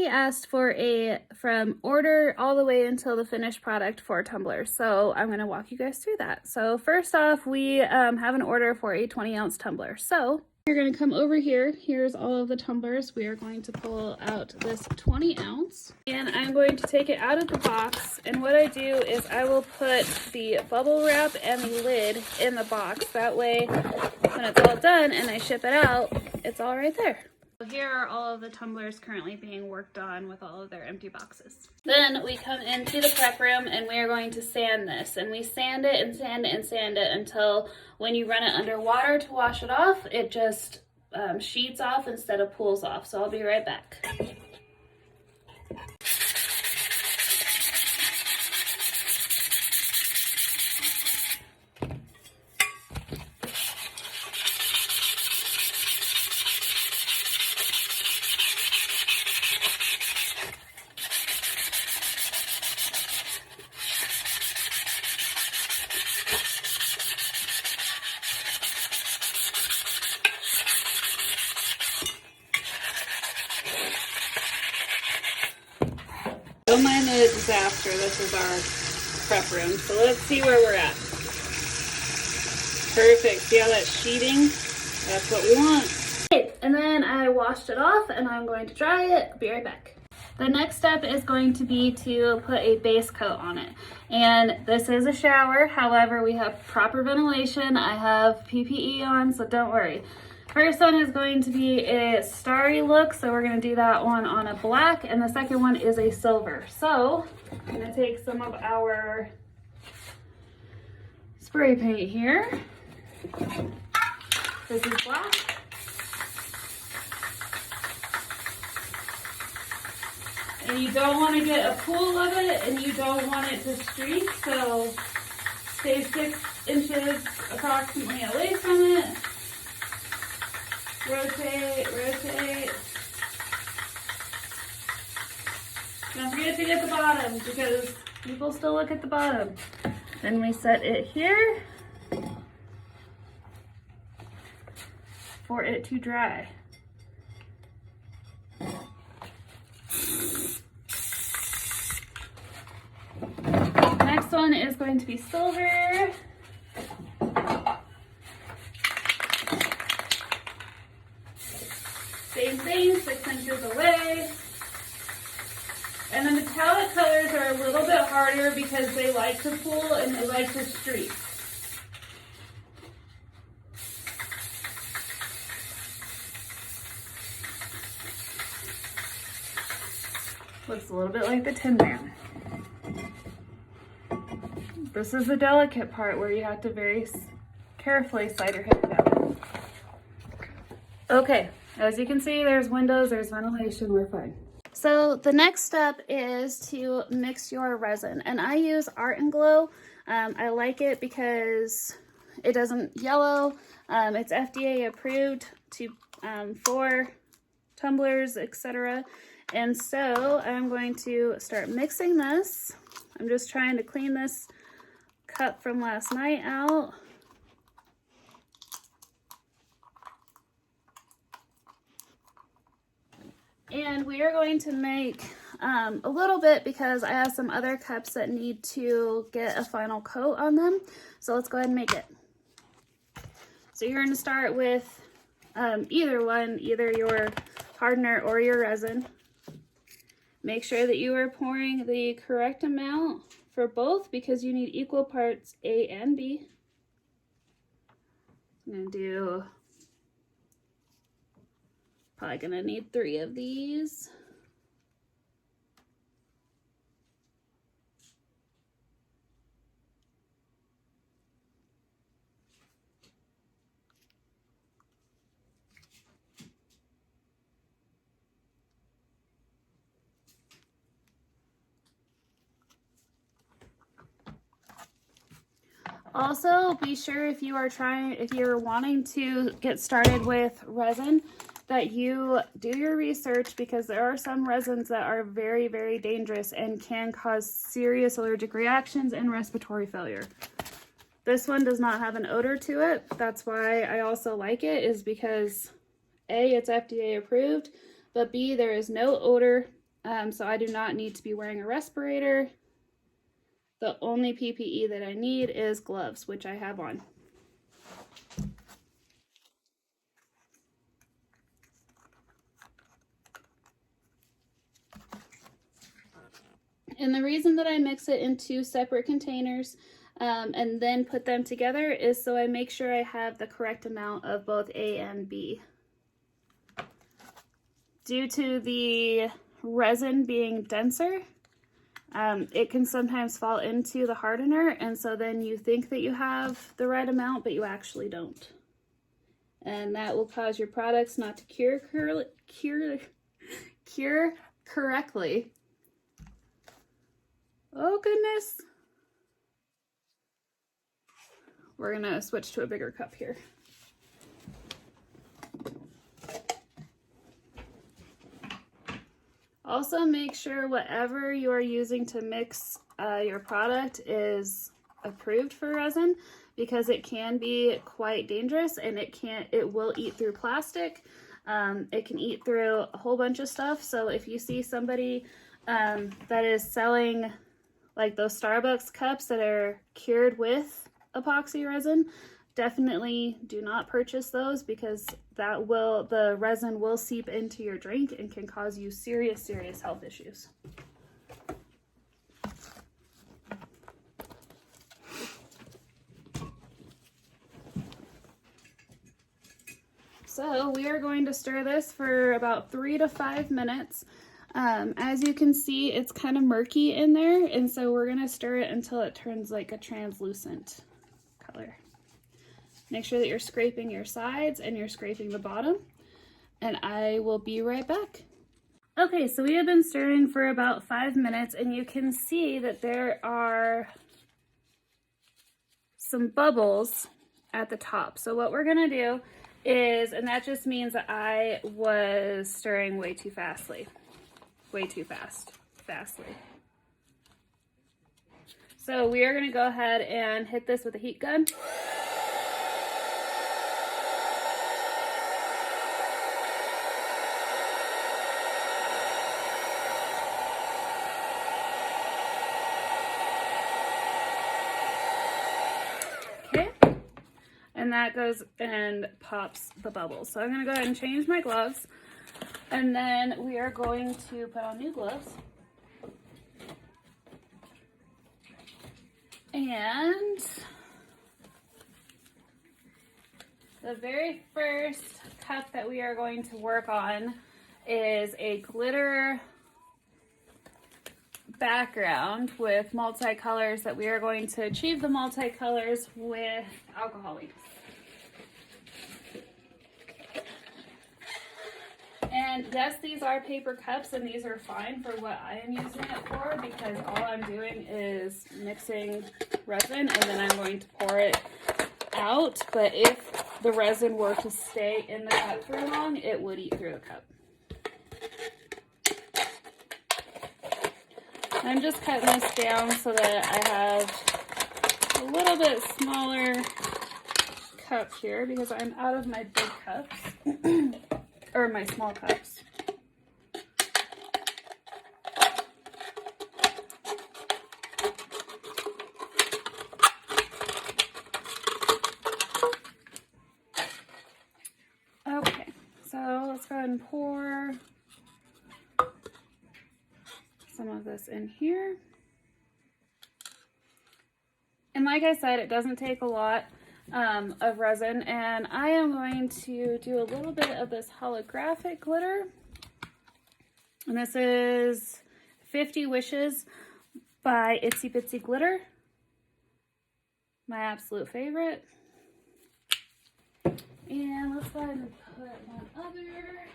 somebody asked for a from order all the way until the finished product for tumblers, so I'm going to walk you guys through that. So first off, we have an order for a 20-ounce tumbler. So you're going to come over here. Here's all of the tumblers. We are going to pull out this 20-ounce, and I'm going to take it out of the box. And what I do is I will put the bubble wrap and the lid in the box. That way, when it's all done and I ship it out, it's all right there. Here are all of the tumblers currently being worked on with all of their empty boxes. Then we come into the prep room and we are going to sand this. And we sand it and sand it and sand it until when you run it under water to wash it off, it just sheets off instead of pulls off. So I'll be right back. Don't mind the disaster. This is our prep room. So let's see where we're at. Perfect. See how that's sheeting? That's what we want. Okay, and then I washed it off and I'm going to dry it. Be right back. The next step is going to be to put a base coat on it. And this is a shower. However, we have proper ventilation. I have PPE on, so don't worry. First one is going to be a starry look, so we're going to do that one on a black, and the second one is a silver. So I'm going to take some of our spray paint here. This is black. And you don't want to get a pool of it, and you don't want it to streak, so stay 6 inches approximately away from it. Rotate, rotate. Don't forget to get the bottom because people still look at the bottom. Then we set it here for it to dry. Next one is going to be silver. Same thing, 6 inches away. And the metallic colors are a little bit harder because they like to pool and they like to streak. Looks a little bit like the Tin Man. This is the delicate part where you have to very carefully slide your head down. Okay. As you can see, there's windows, there's ventilation, we're fine. So the next step is to mix your resin, and I use Art and Glow. I like it because it doesn't yellow. It's FDA approved for tumblers, etc. And so I'm going to start mixing this. I'm just trying to clean this cup from last night out. And we are going to make a little bit because I have some other cups that need to get a final coat on them. So let's go ahead and make it. So you're going to start with either one, either your hardener or your resin. Make sure that you are pouring the correct amount for both because you need equal parts A and B. I'm going to do... Probably gonna need 3 of these. Also, be sure if you're wanting to get started with resin, that you do your research because there are some resins that are very, very dangerous and can cause serious allergic reactions and respiratory failure. This one does not have an odor to it. That's why I also like it, is because A, it's FDA approved, but B, there is no odor. so I do not need to be wearing a respirator. The only PPE that I need is gloves, which I have on. And the reason that I mix it in 2 separate containers and then put them together is so I make sure I have the correct amount of both A and B. Due to the resin being denser, it can sometimes fall into the hardener, and so then you think that you have the right amount, but you actually don't. And that will cause your products not to cure correctly. Oh goodness. We're gonna switch to a bigger cup here. Also make sure whatever you are using to mix your product is approved for resin, because it can be quite dangerous, and it will eat through plastic. It can eat through a whole bunch of stuff. So if you see somebody that is selling like those Starbucks cups that are cured with epoxy resin, definitely do not purchase those, because the resin will seep into your drink and can cause you serious health issues. So we are going to stir this for about 3 to 5 minutes. As you can see, it's kind of murky in there, and so we're going to stir it until it turns like a translucent color. Make sure that you're scraping your sides and you're scraping the bottom, and I will be right back. Okay, so we have been stirring for about 5 minutes, and you can see that there are some bubbles at the top. So what we're going to do is, and that just means that I was stirring way too fastly. So we are going to go ahead and hit this with a heat gun. Okay, and that goes and pops the bubbles. So I'm going to go ahead and change my gloves, and then we are going to put on new gloves. And the very first cup that we are going to work on is a glitter background with multicolors that we are going to achieve the multicolors with alcohol inks. And yes, these are paper cups, and these are fine for what I am using it for, because all I'm doing is mixing resin and then I'm going to pour it out. But if the resin were to stay in the cup for long, it would eat through the cup. I'm just cutting this down so that I have a little bit smaller cup here, because I'm out of my big cups. Or my small cups. Okay, so let's go ahead and pour some of this in here. And like I said, it doesn't take a lot of resin, and I am going to do a little bit of this holographic glitter, and this is 50 Wishes by Itsy Bitsy Glitter, my absolute favorite. And let's go ahead and put one other.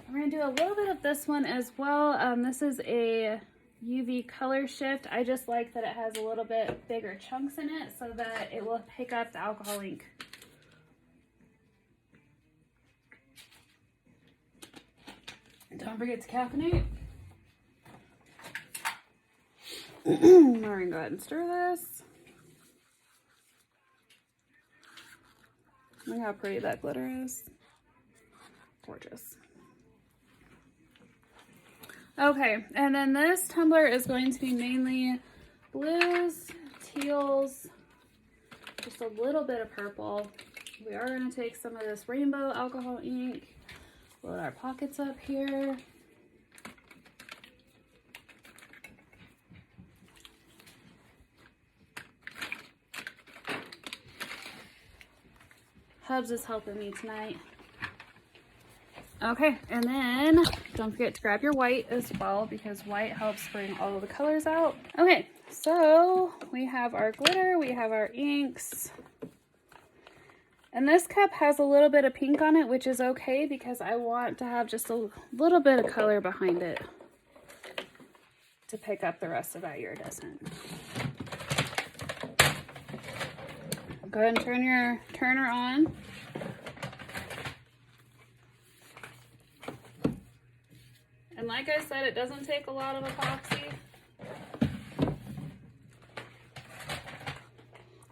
We're going to do a little bit of this one as well. This is a UV color shift. I just like that it has a little bit bigger chunks in it so that it will pick up the alcohol ink. Don't forget to caffeinate. We're gonna go ahead and stir this. Look how pretty that glitter is. Gorgeous. Okay, and then this tumbler is going to be mainly blues, teals, just a little bit of purple. We are going to take some of this rainbow alcohol ink, load our pockets up here. Hubs is helping me tonight. Okay, and then don't forget to grab your white as well, because white helps bring all of the colors out. Okay, so we have our glitter, we have our inks. And this cup has a little bit of pink on it, which is okay because I want to have just a little bit of color behind it to pick up the rest of that iridescent. Go ahead and turn your turner on. And like I said, it doesn't take a lot of epoxy.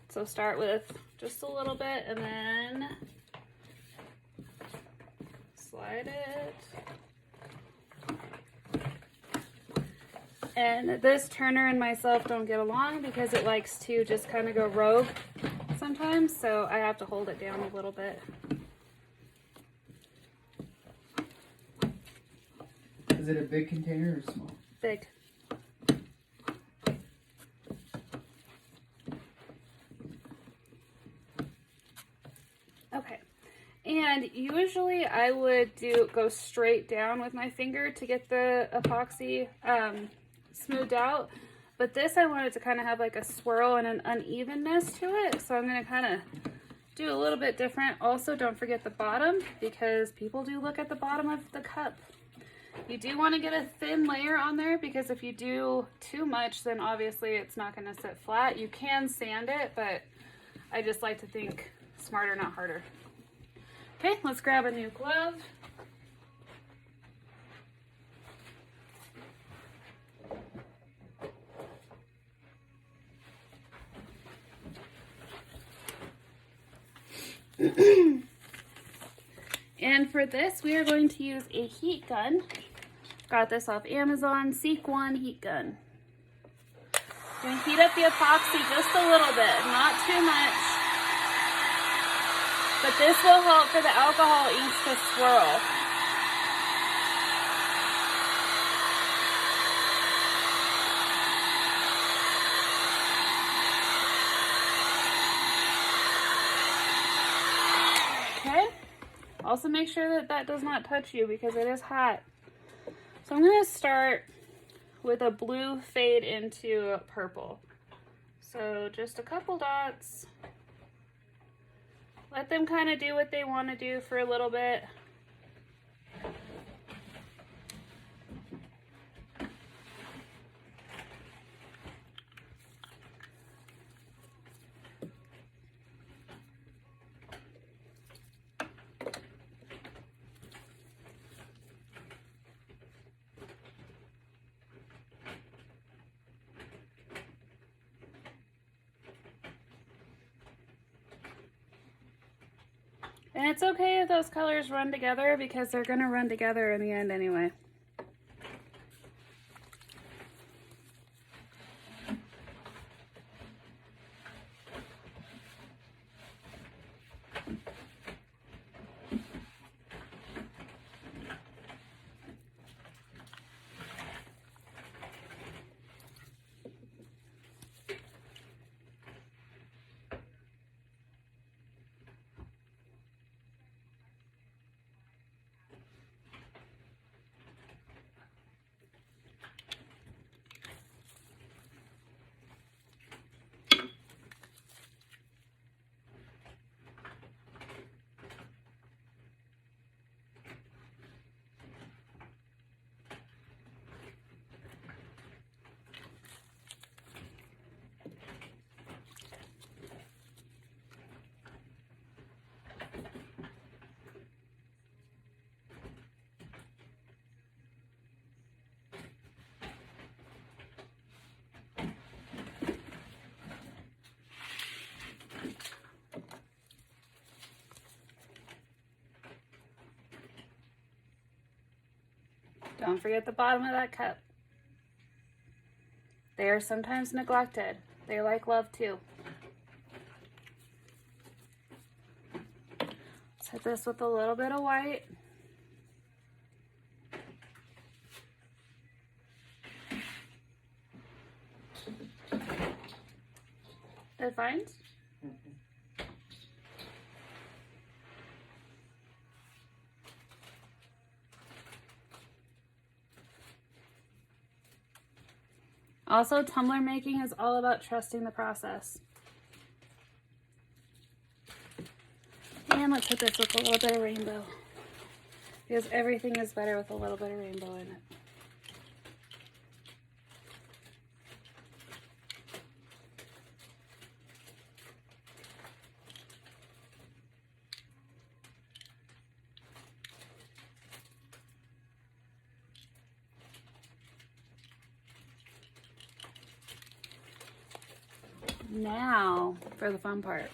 So start with just a little bit and then slide it. And this turner and myself don't get along because it likes to just kind of go rogue sometimes, so I have to hold it down a little bit. Is it a big container or small? Big. Okay, and usually I would go straight down with my finger to get the epoxy smoothed out, but this I wanted to kind of have like a swirl and an unevenness to it, so I'm going to kind of do a little bit different. Also, don't forget the bottom, because people do look at the bottom of the cup. You do want to get a thin layer on there, because if you do too much, then obviously it's not going to sit flat. You can sand it, but I just like to think smarter, not harder. Okay, let's grab a new glove. And for this, we are going to use a heat gun. Got this off Amazon, Seek One heat gun. Going to heat up the epoxy just a little bit, not too much. But this will help for the alcohol inks to swirl. Okay. Also make sure that that does not touch you because it is hot. So I'm going to start with a blue fade into purple. So just a couple dots. Let them kind of do what they want to do for a little bit. And it's okay if those colors run together because they're going to run together in the end anyway. Don't forget the bottom of that cup. They are sometimes neglected. They like love too. Let's hit this with a little bit of white. It finds? Also, tumbler making is all about trusting the process. And let's hit this with a little bit of rainbow, because everything is better with a little bit of rainbow in it. Now for the fun part.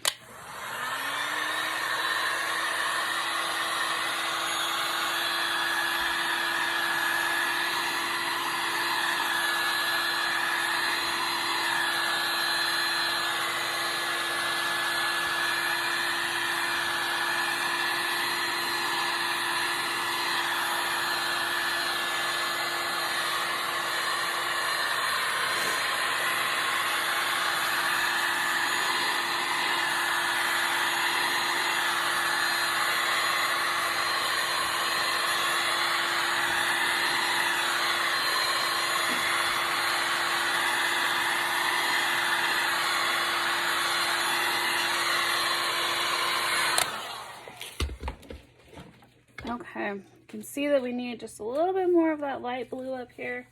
Okay, you can see that we need just a little bit more of that light blue up here.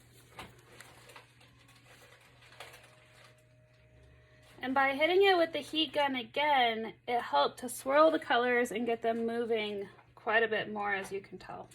And by hitting it with the heat gun again, it helped to swirl the colors and get them moving quite a bit more, as you can tell.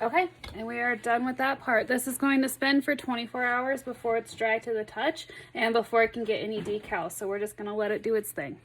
Okay, and we are done with that part. This is going to spin for 24 hours before it's dry to the touch and before it can get any decals. So we're just gonna let it do its thing.